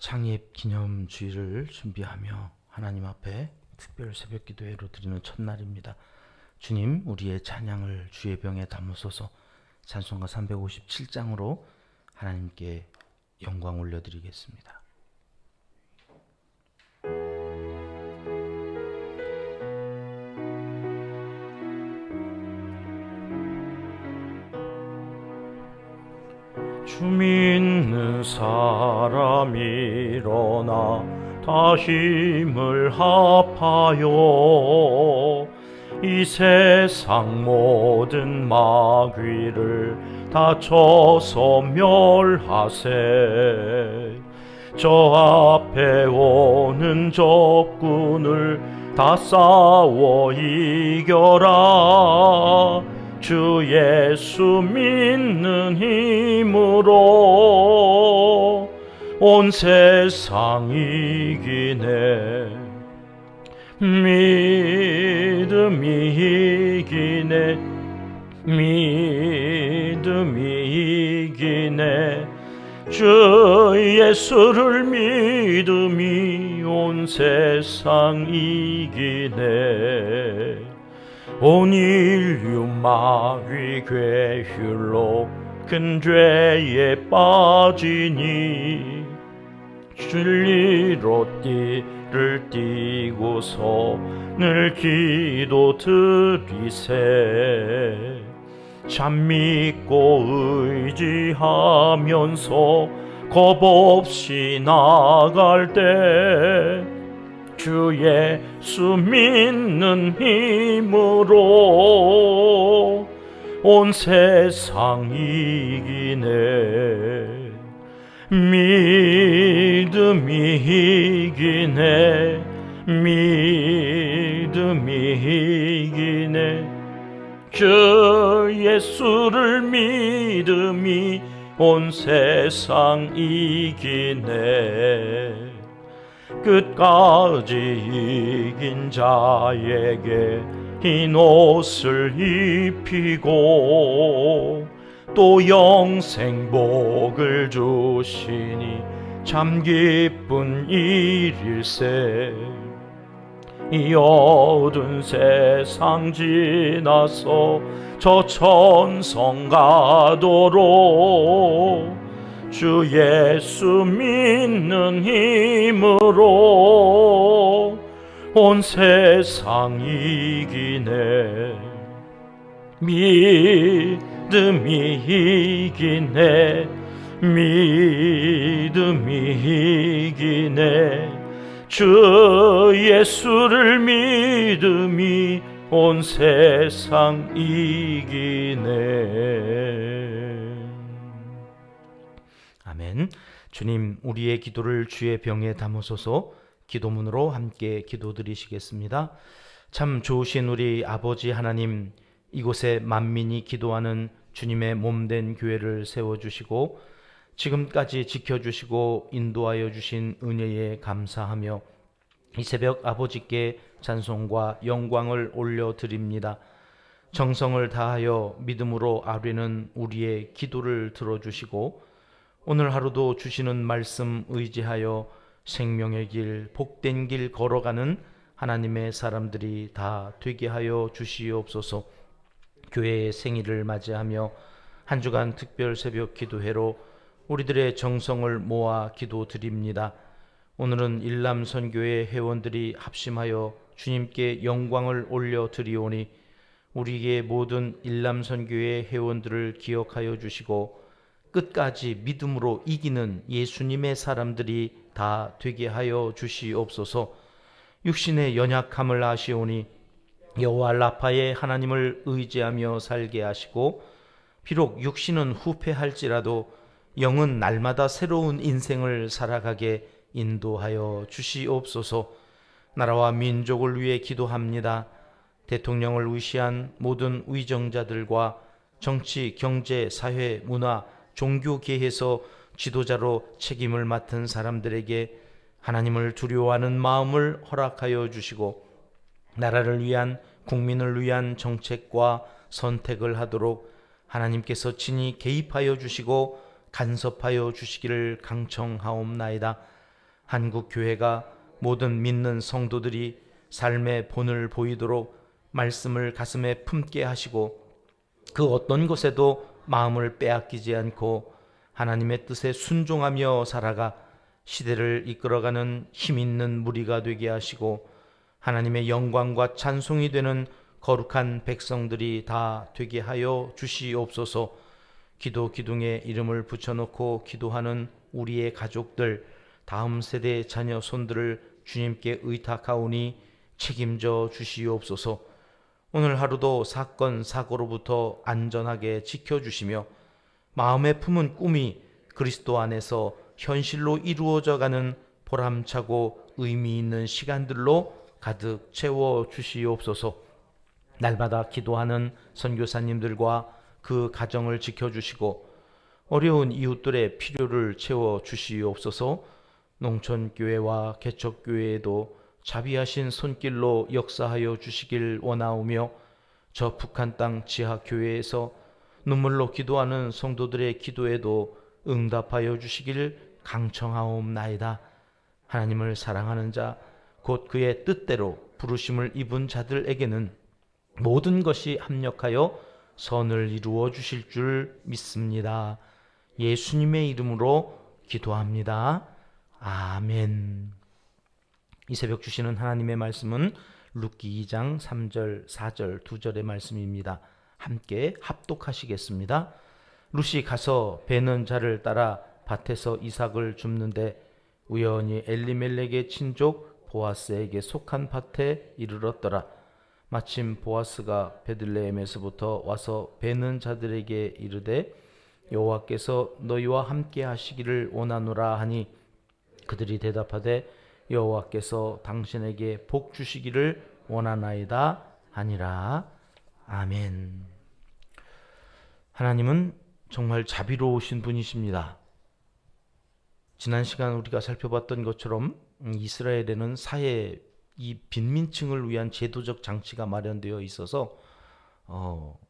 창립 기념주일을 준비하며 하나님 앞에 특별 새벽 기도회로 드리는 첫날입니다. 주님, 우리의 찬양을 주의 병에 담으소서. 찬송가 357장으로 하나님께 영광 올려드리겠습니다. 주 믿는 사람 일어나 다 힘을 합하여 이 세상 모든 마귀를 다 쳐서 멸하세. 저 앞에 오는 적군을 다 싸워 이겨라. 주 예수 믿는 힘으로 온 세상 이기네. 믿음이 이기네. 믿음이 이기네. 주 예수를 믿음이 온 세상 이기네. 온 인류 마귀 괴휼로 큰 죄에 빠지니 진리로 띠를 띠고서 늘 기도 드리세. 참 믿고 의지하면서 겁 없이 나갈 때 주 예수 믿는 힘으로 온 세상 이기네. 믿음이 이기네. 믿음이 이기네. 주 예수를 믿음이 온 세상 이기네. 끝까지 이긴 자에게 흰 옷을 입히고 또 영생복을 주시니 참 기쁜 일일세. 이 어두운 세상 지나서 저 천성 가도록 주 예수 믿는 힘으로 온 세상 이기네. 믿음이 이기네. 믿음이 이기네. 주 예수를 믿음이 온 세상 이기네. 아멘. 주님, 우리의 기도를 주의 병에 담으소서. 기도문으로 함께 기도드리시겠습니다. 참 좋으신 우리 아버지 하나님, 이곳에 만민이 기도하는 주님의 몸된 교회를 세워주시고 지금까지 지켜주시고 인도하여 주신 은혜에 감사하며 이 새벽 아버지께 찬송과 영광을 올려드립니다. 정성을 다하여 믿음으로 아뢰는 우리의 기도를 들어주시고 오늘 하루도 주시는 말씀 의지하여 생명의 길, 복된 길 걸어가는 하나님의 사람들이 다 되게 하여 주시옵소서. 교회의 생일을 맞이하며 한 주간 특별 새벽 기도회로 우리들의 정성을 모아 기도드립니다. 오늘은 일남선교회 회원들이 합심하여 주님께 영광을 올려드리오니 우리의 모든 일남선교회 회원들을 기억하여 주시고 끝까지 믿음으로 이기는 예수님의 사람들이 다 되게 하여 주시옵소서. 육신의 연약함을 아시오니 여호와 라파의 하나님을 의지하며 살게 하시고 비록 육신은 후패할지라도 영은 날마다 새로운 인생을 살아가게 인도하여 주시옵소서. 나라와 민족을 위해 기도합니다. 대통령을 위시한 모든 위정자들과 정치, 경제, 사회, 문화, 종교계에서 지도자로 책임을 맡은 사람들에게 하나님을 두려워하는 마음을 허락하여 주시고 나라를 위한, 국민을 위한 정책과 선택을 하도록 하나님께서 친히 개입하여 주시고 간섭하여 주시기를 강청하옵나이다. 한국 교회가 모든 믿는 성도들이 삶의 본을 보이도록 말씀을 가슴에 품게 하시고 그 어떤 것에도 마음을 빼앗기지 않고 하나님의 뜻에 순종하며 살아가 시대를 이끌어가는 힘 있는 무리가 되게 하시고 하나님의 영광과 찬송이 되는 거룩한 백성들이 다 되게 하여 주시옵소서. 기도 기둥에 이름을 붙여놓고 기도하는 우리의 가족들, 다음 세대의 자녀 손들을 주님께 의탁하오니 책임져 주시옵소서. 오늘 하루도 사건 사고로부터 안전하게 지켜주시며 마음에 품은 꿈이 그리스도 안에서 현실로 이루어져가는 보람차고 의미 있는 시간들로 가득 채워 주시옵소서. 날마다 기도하는 선교사님들과 그 가정을 지켜주시고 어려운 이웃들의 필요를 채워 주시옵소서. 농촌교회와 개척교회에도 자비하신 손길로 역사하여 주시길 원하오며 저 북한 땅 지하교회에서 눈물로 기도하는 성도들의 기도에도 응답하여 주시길 강청하옵나이다. 하나님을 사랑하는 자, 곧 그의 뜻대로 부르심을 입은 자들에게는 모든 것이 합력하여 선을 이루어 주실 줄 믿습니다. 예수님의 이름으로 기도합니다. 아멘. 이 새벽 주시는 하나님의 말씀은 룻기 2장 3절 4절 2절의 말씀입니다. 함께 합독하시겠습니다. 룻이 가서 베는 자를 따라 밭에서 이삭을 줍는데 우연히 엘리멜렉의 친족 보아스에게 속한 밭에 이르렀더라. 마침 보아스가 베들레헴에서부터 와서 베는 자들에게 이르되 여호와께서 너희와 함께 하시기를 원하노라 하니 그들이 대답하되 여호와께서 당신에게 복 주시기를 원하나이다 하니라. 아멘. 하나님은 정말 자비로우신 분이십니다. 지난 시간 우리가 살펴봤던 것처럼 이스라엘에는 사해 이 빈민층을 위한 제도적 장치가 마련되어 있어서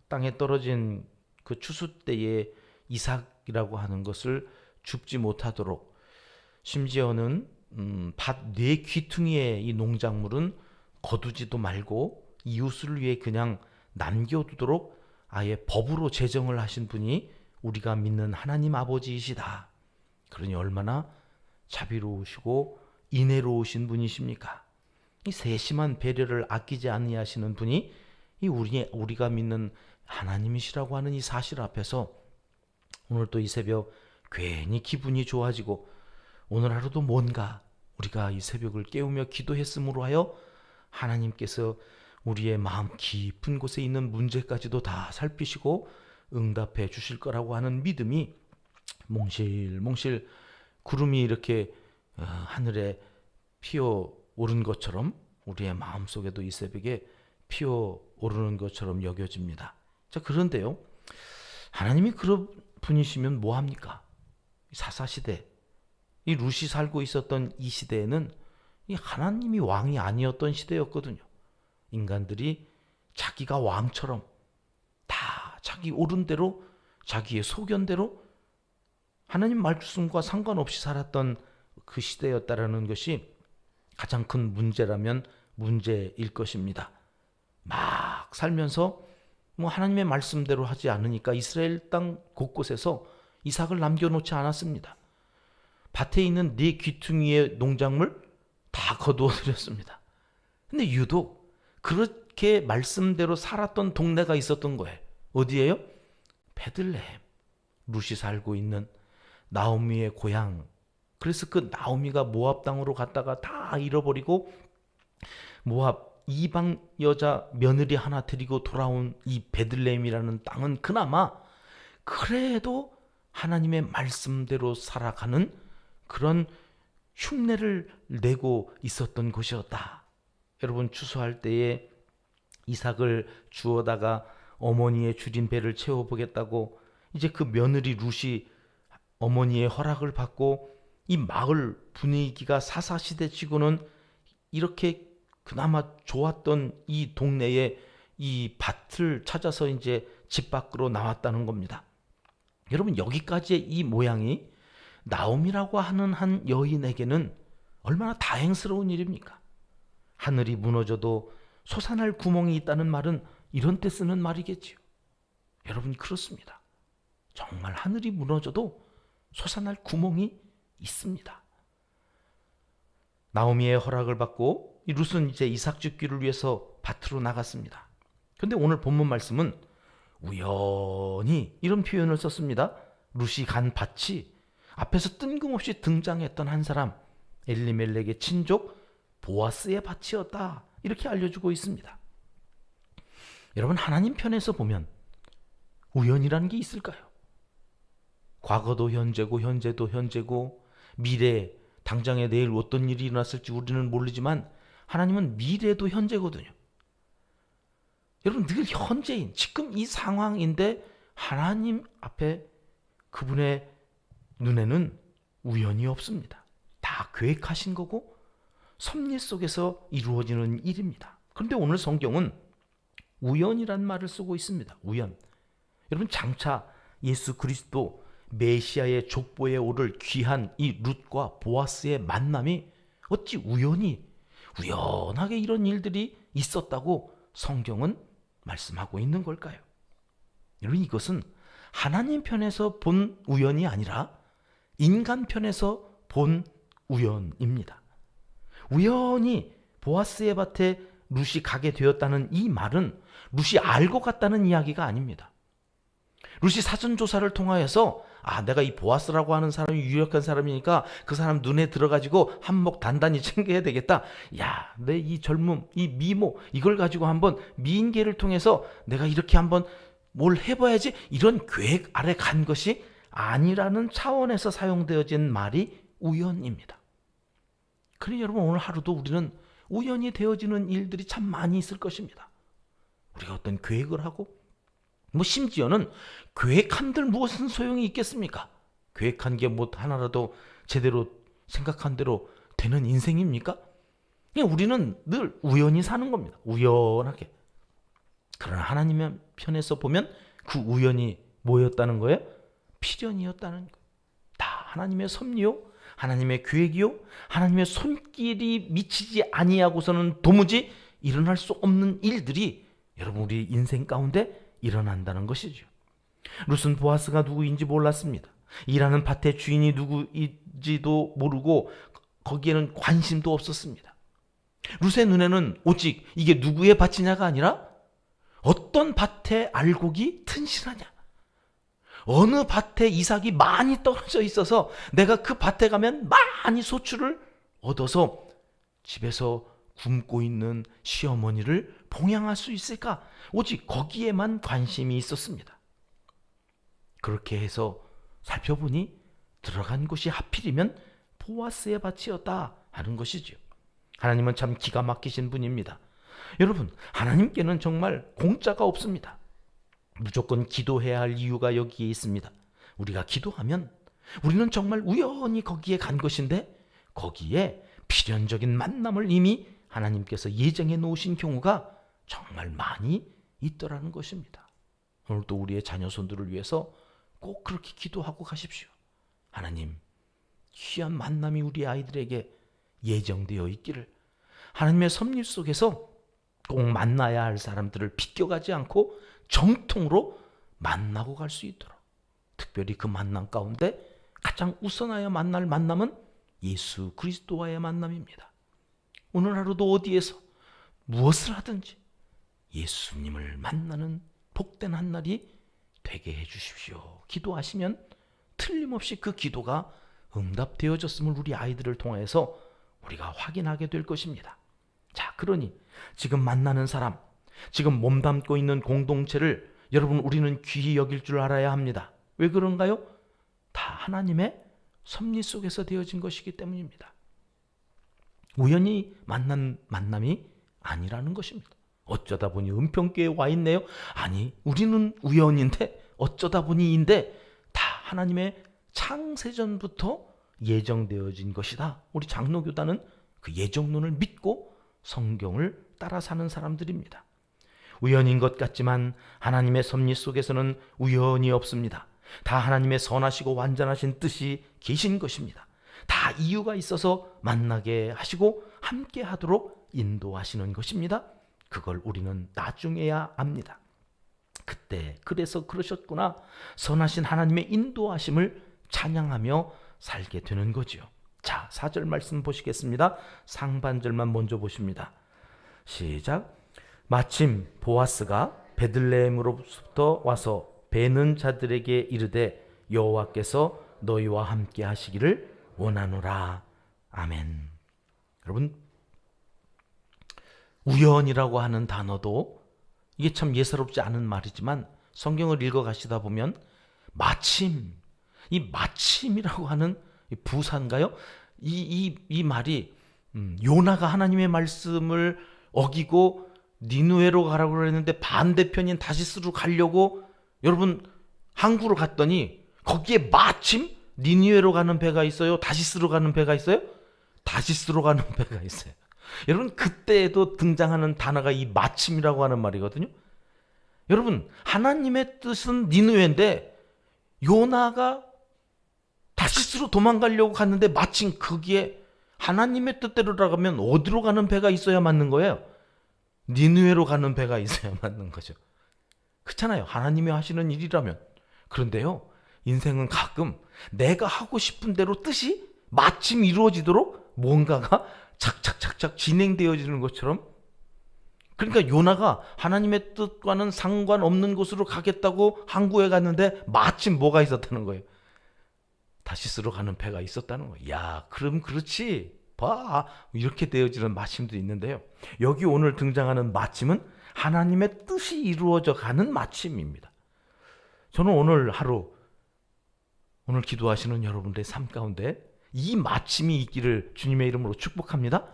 땅에 떨어진 그 추수 때에 이삭이라고 하는 것을 줍지 못하도록, 심지어는 밭 네 귀퉁이의 이 농작물은 거두지도 말고 이웃을 위해 그냥 남겨두도록 아예 법으로 제정을 하신 분이 우리가 믿는 하나님 아버지이시다. 그러니 얼마나 자비로우시고 인애로우신 분이십니까? 이 세심한 배려를 아끼지 아니하시는 분이 이 우리가 믿는 하나님이시라고 하는 이 사실 앞에서 오늘 또 이 새벽 괜히 기분이 좋아지고 오늘 하루도 뭔가 우리가 이 새벽을 깨우며 기도했음으로 하여 하나님께서 우리의 마음 깊은 곳에 있는 문제까지도 다 살피시고 응답해 주실 거라고 하는 믿음이 몽실몽실 구름이 이렇게 하늘에 피어오른 것처럼 우리의 마음속에도 이 새벽에 피어오르는 것처럼 여겨집니다. 자, 그런데요, 하나님이 그런 분이시면 뭐합니까? 사사시대, 이 룻이 살고 있었던 이 시대에는 이 하나님이 왕이 아니었던 시대였거든요. 인간들이 자기가 왕처럼 다 자기 옳은 대로 자기의 소견대로 하나님 말씀과 상관없이 살았던 그 시대였다라는 것이 가장 큰 문제라면 문제일 것입니다. 막 살면서 하나님의 말씀대로 하지 않으니까 이스라엘 땅 곳곳에서 이삭을 남겨놓지 않았습니다. 밭에 있는 네 귀퉁이의 농작물 다 거두어 드렸습니다. 근데 유독 그렇게 말씀대로 살았던 동네가 있었던 거예요. 어디예요? 베들레헴. 룻이 살고 있는 나오미의 고향. 그래서 그 나오미가 모압 땅으로 갔다가 다 잃어버리고 모압 이방 여자 며느리 하나 데리고 돌아온 이 베들레헴이라는 땅은 그나마 그래도 하나님의 말씀대로 살아가는 그런 흉내를 내고 있었던 곳이었다. 여러분, 추수할 때에 이삭을 주워다가 어머니의 줄인 배를 채워보겠다고 이제 그 며느리 룻이 어머니의 허락을 받고 이 마을 분위기가 사사시대치고는 이렇게 그나마 좋았던 이 동네에 이 밭을 찾아서 이제 집 밖으로 나왔다는 겁니다. 여러분, 여기까지의 이 모양이 나옴이라고 하는 한 여인에게는 얼마나 다행스러운 일입니까? 하늘이 무너져도 솟아날 구멍이 있다는 말은 이런 때 쓰는 말이겠지요. 여러분, 그렇습니다. 정말 하늘이 무너져도 솟아날 구멍이 있습니다. 나오미의 허락을 받고 룻은 이제 이삭 죽기를 위해서 밭으로 나갔습니다. 그런데 오늘 본문 말씀은 우연히 이런 표현을 썼습니다. 룻이 간 밭이 앞에서 뜬금없이 등장했던 한 사람, 엘리멜렉의 친족 보아스의 밭이었다, 이렇게 알려주고 있습니다. 여러분, 하나님 편에서 보면 우연이라는 게 있을까요? 과거도 현재고 현재도 현재고 미래, 당장에 내일 어떤 일이 일어났을지 우리는 모르지만 하나님은 미래도 현재거든요. 여러분, 늘 현재인 지금 이 상황인데 하나님 앞에 그분의 눈에는 우연이 없습니다. 다 계획하신 거고 섭리 속에서 이루어지는 일입니다. 그런데 오늘 성경은 우연이란 말을 쓰고 있습니다. 우연. 여러분, 장차 예수 그리스도 메시아의 족보에 오를 귀한 이 룻과 보아스의 만남이 어찌 우연하게 이런 일들이 있었다고 성경은 말씀하고 있는 걸까요? 여러분, 이것은 하나님 편에서 본 우연이 아니라 인간 편에서 본 우연입니다. 우연히 보아스의 밭에 룻이 가게 되었다는 이 말은 룻이 알고 갔다는 이야기가 아닙니다. 룻이 사전조사를 통하여서 내가 이 보아스라고 하는 사람이 유력한 사람이니까 그 사람 눈에 들어가지고 한몫 단단히 챙겨야 되겠다. 내 이 젊음, 이 미모, 이걸 가지고 한번 미인계를 통해서 내가 이렇게 한번 뭘 해봐야지, 이런 계획 아래 간 것이 아니라는 차원에서 사용되어진 말이 우연입니다. 그러니 여러분, 오늘 하루도 우리는 우연히 되어지는 일들이 참 많이 있을 것입니다. 우리가 어떤 계획을 하고 심지어는 계획한들 무엇은 소용이 있겠습니까? 계획한 게 하나라도 제대로 생각한 대로 되는 인생입니까? 그냥 우리는 늘 우연히 사는 겁니다. 우연하게. 그러나 하나님의 편에서 보면 그 우연이 뭐였다는 거예요? 필연이었다는 거예요. 다 하나님의 섭리요, 하나님의 계획이요, 하나님의 손길이 미치지 아니하고서는 도무지 일어날 수 없는 일들이 여러분 우리 인생 가운데 일어난다는 것이죠. 룻은 보아스가 누구인지 몰랐습니다. 일하는 밭의 주인이 누구인지도 모르고 거기에는 관심도 없었습니다. 룻의 눈에는 오직 이게 누구의 밭이냐가 아니라 어떤 밭에 알곡이 튼실하냐, 어느 밭에 이삭이 많이 떨어져 있어서 내가 그 밭에 가면 많이 소출을 얻어서 집에서 굶고 있는 시어머니를 봉양할 수 있을까? 오직 거기에만 관심이 있었습니다. 그렇게 해서 살펴보니 들어간 곳이 하필이면 보아스의 밭이었다 하는 것이죠. 하나님은 참 기가 막히신 분입니다. 여러분, 하나님께는 정말 공짜가 없습니다. 무조건 기도해야 할 이유가 여기에 있습니다. 우리가 기도하면 우리는 정말 우연히 거기에 간 것인데 거기에 필연적인 만남을 이미 하나님께서 예정해 놓으신 경우가 정말 많이 있더라는 것입니다. 오늘도 우리의 자녀손들을 위해서 꼭 그렇게 기도하고 가십시오. 하나님, 귀한 만남이 우리 아이들에게 예정되어 있기를, 하나님의 섭리 속에서 꼭 만나야 할 사람들을 비껴가지 않고 정통으로 만나고 갈 수 있도록, 특별히 그 만남 가운데 가장 우선하여 만날 만남은 예수 그리스도와의 만남입니다. 오늘 하루도 어디에서 무엇을 하든지 예수님을 만나는 복된 한 날이 되게 해주십시오. 기도하시면 틀림없이 그 기도가 응답되어졌음을 우리 아이들을 통해서 우리가 확인하게 될 것입니다. 자, 그러니 지금 만나는 사람, 지금 몸담고 있는 공동체를 여러분 우리는 귀히 여길 줄 알아야 합니다. 왜 그런가요? 다 하나님의 섭리 속에서 되어진 것이기 때문입니다. 우연히 만난 만남이 아니라는 것입니다. 어쩌다 보니 은평교에 와 있네요. 아니, 우리는 우연인데 어쩌다 보니인데 다 하나님의 창세전부터 예정되어진 것이다. 우리 장로교단은 그 예정론을 믿고 성경을 따라 사는 사람들입니다. 우연인 것 같지만 하나님의 섭리 속에서는 우연이 없습니다. 다 하나님의 선하시고 완전하신 뜻이 계신 것입니다. 다 이유가 있어서 만나게 하시고 함께 하도록 인도하시는 것입니다. 그걸 우리는 나중에야 압니다. 그때 그래서 그러셨구나. 선하신 하나님의 인도하심을 찬양하며 살게 되는 거지요. 자, 4절 말씀 보시겠습니다. 상반절만 먼저 보십니다. 시작. 마침 보아스가 베들레헴으로부터 와서 베는 자들에게 이르되 여호와께서 너희와 함께 하시기를 원하노라. 아멘. 여러분, 우연이라고 하는 단어도 이게 참 예사롭지 않은 말이지만 성경을 읽어가시다 보면 마침, 이 마침이라고 하는 부사인가요? 이 말이 요나가 하나님의 말씀을 어기고 니누에로 가라고 그랬는데 반대편인 다시스로 가려고 여러분 항구로 갔더니 거기에 마침 니누에로 가는 배가 있어요? 다시스로 가는 배가 있어요? 다시스로 가는 배가 있어요. 여러분, 그때에도 등장하는 단어가 이 마침이라고 하는 말이거든요. 여러분, 하나님의 뜻은 니느웨인데 요나가 다시스로 도망가려고 갔는데 마침 거기에 하나님의 뜻대로라고 하면 어디로 가는 배가 있어야 맞는 거예요? 니느웨로 가는 배가 있어야 맞는 거죠. 그렇잖아요. 하나님이 하시는 일이라면. 그런데요, 인생은 가끔 내가 하고 싶은 대로 뜻이 마침 이루어지도록 뭔가가 착착착착 진행되어지는 것처럼, 그러니까 요나가 하나님의 뜻과는 상관없는 곳으로 가겠다고 항구에 갔는데 마침 뭐가 있었다는 거예요? 다시스로 가는 배가 있었다는 거예요. 야, 그럼 그렇지. 봐. 이렇게 되어지는 마침도 있는데요. 여기 오늘 등장하는 마침은 하나님의 뜻이 이루어져 가는 마침입니다. 저는 오늘 하루, 오늘 기도하시는 여러분들의 삶 가운데 이 마침이 있기를 주님의 이름으로 축복합니다.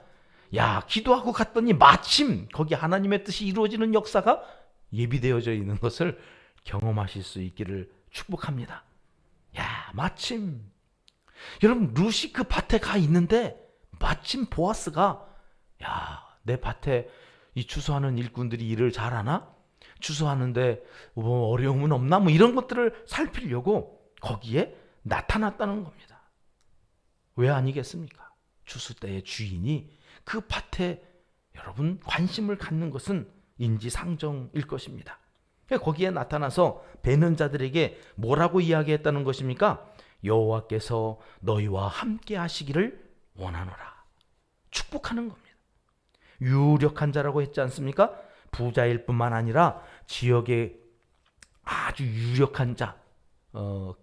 야, 기도하고 갔더니 마침 거기 하나님의 뜻이 이루어지는 역사가 예비되어져 있는 것을 경험하실 수 있기를 축복합니다. 야, 마침. 여러분, 룻이 그 밭에 가 있는데 마침 보아스가, 야, 내 밭에 이 추수하는 일꾼들이 일을 잘하나? 추수하는데 뭐 어려움은 없나? 뭐 이런 것들을 살피려고 거기에 나타났다는 겁니다. 왜 아니겠습니까? 추수 때의 주인이 그 밭에 여러분 관심을 갖는 것은 인지상정일 것입니다. 거기에 나타나서 베는 자들에게 뭐라고 이야기했다는 것입니까? 여호와께서 너희와 함께 하시기를 원하노라. 축복하는 겁니다. 유력한 자라고 했지 않습니까? 부자일 뿐만 아니라 지역의 아주 유력한 자,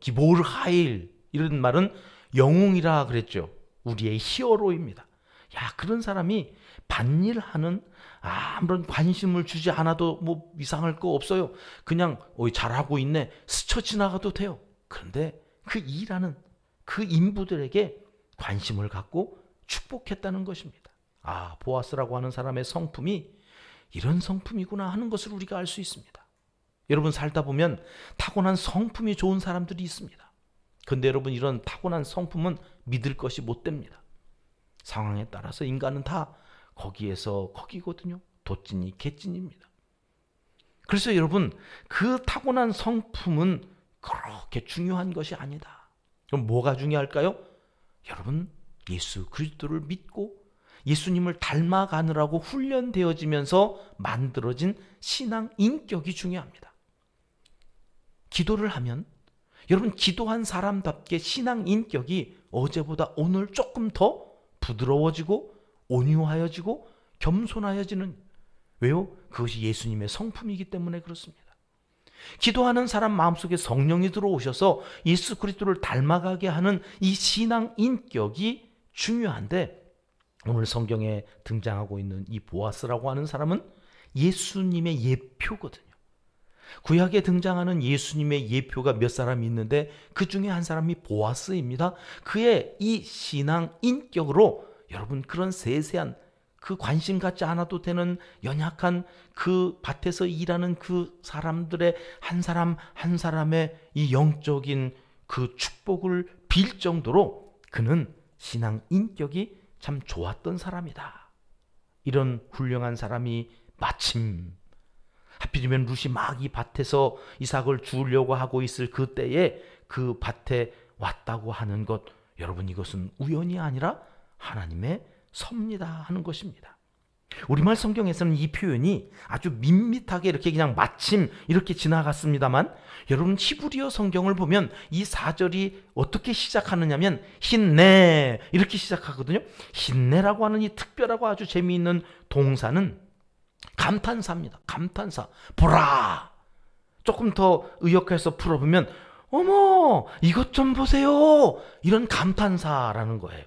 기보르 하일, 이런 말은 영웅이라 그랬죠. 우리의 히어로입니다. 야, 그런 사람이 밭일하는 아무런 관심을 주지 않아도 뭐 이상할 거 없어요. 그냥 잘하고 있네, 스쳐 지나가도 돼요. 그런데 그 일하는 그 인부들에게 관심을 갖고 축복했다는 것입니다. 아, 보아스라고 하는 사람의 성품이 이런 성품이구나 하는 것을 우리가 알 수 있습니다. 여러분, 살다 보면 타고난 성품이 좋은 사람들이 있습니다. 그런데 여러분, 이런 타고난 성품은 믿을 것이 못 됩니다. 상황에 따라서 인간은 다 거기에서 거기거든요. 도찐이 개찐입니다. 그래서 여러분, 그 타고난 성품은 그렇게 중요한 것이 아니다. 그럼 뭐가 중요할까요? 여러분, 예수 그리스도를 믿고 예수님을 닮아가느라고 훈련되어지면서 만들어진 신앙 인격이 중요합니다. 기도를 하면 여러분, 기도한 사람답게 신앙 인격이 어제보다 오늘 조금 더 부드러워지고 온유하여지고 겸손하여지는, 왜요? 그것이 예수님의 성품이기 때문에 그렇습니다. 기도하는 사람 마음속에 성령이 들어오셔서 예수 그리스도를 닮아가게 하는 이 신앙 인격이 중요한데, 오늘 성경에 등장하고 있는 이 보아스라고 하는 사람은 예수님의 예표거든요. 구약에 등장하는 예수님의 예표가 몇 사람이 있는데 그 중에 한 사람이 보아스입니다. 그의 이 신앙 인격으로 여러분, 그런 세세한, 그 관심 갖지 않아도 되는 연약한 그 밭에서 일하는 그 사람들의 한 사람 한 사람의 이 영적인 그 축복을 빌 정도로 그는 신앙 인격이 참 좋았던 사람이다. 이런 훌륭한 사람이 마침 하필이면 룻이 막 이 밭에서 이삭을 주려고 하고 있을 그때에 그 밭에 왔다고 하는 것, 여러분, 이것은 우연이 아니라 하나님의 섭니다 하는 것입니다. 우리말 성경에서는 이 표현이 아주 밋밋하게 이렇게 그냥 마침 이렇게 지나갔습니다만, 여러분 히브리어 성경을 보면 이 4절이 어떻게 시작하느냐면 힘내 이렇게 시작하거든요. 힘내라고 하는 이 특별하고 아주 재미있는 동사는 감탄사입니다. 감탄사. 보라. 조금 더 의역해서 풀어보면 어머 이것 좀 보세요, 이런 감탄사라는 거예요.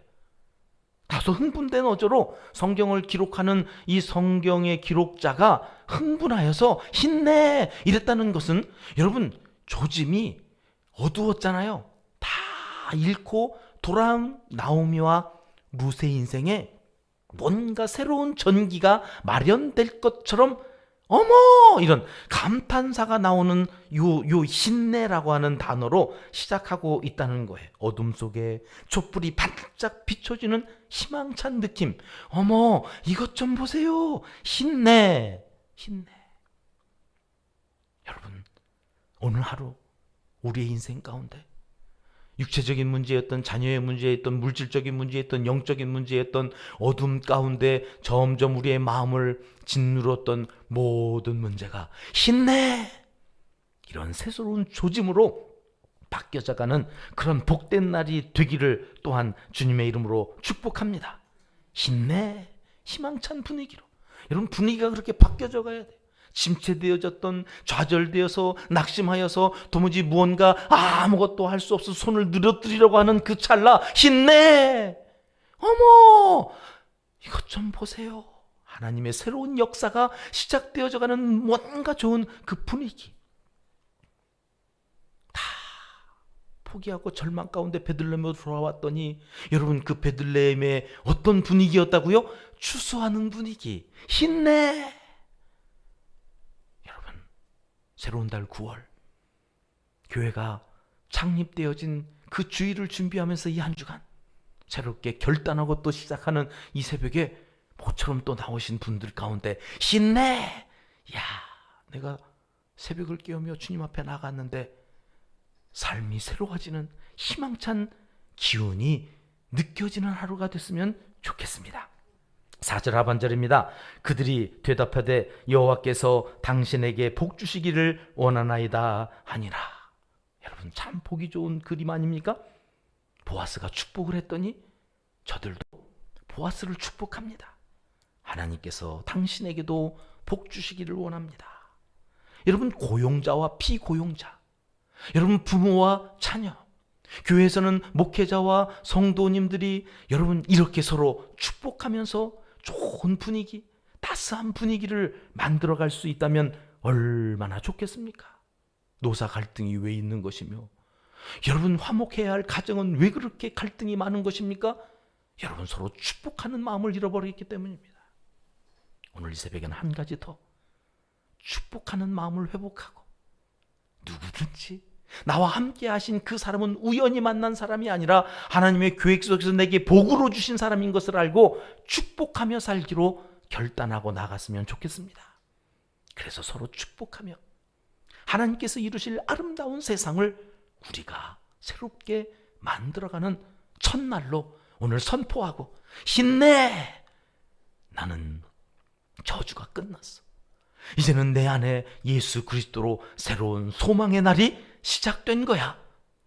다소 흥분된 어조로 성경을 기록하는 이 성경의 기록자가 흥분하여서 힘내 이랬다는 것은, 여러분 조짐이 어두웠잖아요. 다 잃고 돌아온 나오미와 룻의 인생에 뭔가 새로운 전기가 마련될 것처럼 어머 이런 감탄사가 나오는 요 힘내라고 하는 단어로 시작하고 있다는 거예요. 어둠 속에 촛불이 반짝 비춰지는 희망찬 느낌. 어머 이것 좀 보세요, 힘내. 힘내. 여러분, 오늘 하루 우리의 인생 가운데 육체적인 문제였던, 자녀의 문제였던, 물질적인 문제였던, 영적인 문제였던, 어둠 가운데 점점 우리의 마음을 짓누렀던 모든 문제가 힘내, 이런 새로운 조짐으로 바뀌어져가는 그런 복된 날이 되기를 또한 주님의 이름으로 축복합니다. 힘내, 희망찬 분위기로. 여러분, 분위기가 그렇게 바뀌어져 가야 돼요. 침체되어졌던, 좌절되어서 낙심하여서 도무지 무언가 아무것도 할 수 없어 손을 늘어뜨리려고 하는 그 찰나 힘내. 어머 이것 좀 보세요. 하나님의 새로운 역사가 시작되어져가는 뭔가 좋은 그 분위기. 다 포기하고 절망 가운데 베들레헴으로 돌아왔더니 여러분, 그 베들레헴의 어떤 분위기였다고요? 추수하는 분위기. 힘내. 새로운 달 9월, 교회가 창립되어진 그 주일을 준비하면서 이 한 주간 새롭게 결단하고 또 시작하는 이 새벽에 모처럼 또 나오신 분들 가운데 힘내. 야, 내가 새벽을 깨우며 주님 앞에 나갔는데 삶이 새로워지는 희망찬 기운이 느껴지는 하루가 됐으면 좋겠습니다. 4절 하반절입니다. 그들이 대답하되 여호와께서 당신에게 복 주시기를 원하나이다 하니라. 여러분, 참 보기 좋은 그림 아닙니까? 보아스가 축복을 했더니 저들도 보아스를 축복합니다. 하나님께서 당신에게도 복 주시기를 원합니다. 여러분, 고용자와 피고용자, 여러분 부모와 자녀, 교회에서는 목회자와 성도님들이 여러분 이렇게 서로 축복하면서 좋은 분위기, 따스한 분위기를 만들어갈 수 있다면 얼마나 좋겠습니까? 노사 갈등이 왜 있는 것이며, 여러분 화목해야 할 가정은 왜 그렇게 갈등이 많은 것입니까? 여러분 서로 축복하는 마음을 잃어버렸기 때문입니다. 오늘 이 새벽에는 한 가지 더, 축복하는 마음을 회복하고, 누구든지 나와 함께 하신 그 사람은 우연히 만난 사람이 아니라 하나님의 계획 속에서 내게 복으로 주신 사람인 것을 알고 축복하며 살기로 결단하고 나갔으면 좋겠습니다. 그래서 서로 축복하며 하나님께서 이루실 아름다운 세상을 우리가 새롭게 만들어가는 첫날로 오늘 선포하고, 힘내! 나는 저주가 끝났어. 이제는 내 안에 예수 그리스도로 새로운 소망의 날이 시작된 거야.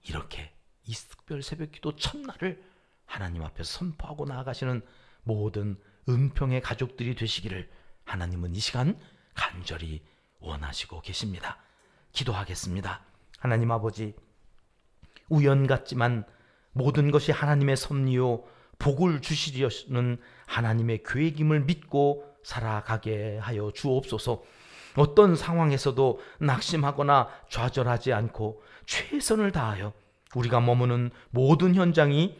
이렇게 이 특별 새벽기도 첫날을 하나님 앞에서 선포하고 나아가시는 모든 은평의 가족들이 되시기를 하나님은 이 시간 간절히 원하시고 계십니다. 기도하겠습니다. 하나님 아버지, 우연 같지만 모든 것이 하나님의 섭리요 복을 주시려는 하나님의 계획임을 믿고 살아가게 하여 주옵소서. 어떤 상황에서도 낙심하거나 좌절하지 않고 최선을 다하여 우리가 머무는 모든 현장이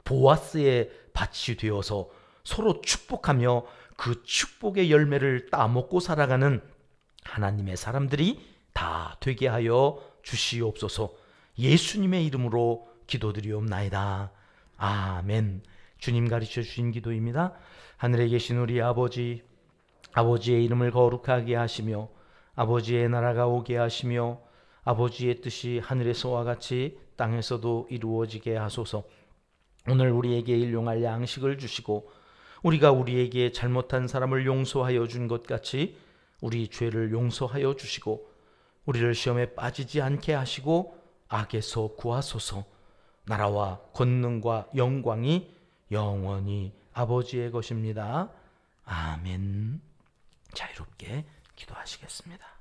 보아스의 밭이 되어서 서로 축복하며 그 축복의 열매를 따먹고 살아가는 하나님의 사람들이 다 되게 하여 주시옵소서. 예수님의 이름으로 기도드리옵나이다. 아멘. 주님 가르쳐 주신 기도입니다. 하늘에 계신 우리 아버지, 아버지의 이름을 거룩하게 하시며 아버지의 나라가 오게 하시며 아버지의 뜻이 하늘에서와 같이 땅에서도 이루어지게 하소서. 오늘 우리에게 일용할 양식을 주시고 우리가 우리에게 잘못한 사람을 용서하여 준 것 같이 우리 죄를 용서하여 주시고 우리를 시험에 빠지지 않게 하시고 악에서 구하소서. 나라와 권능과 영광이 영원히 아버지의 것입니다. 아멘. 자유롭게 기도하시겠습니다.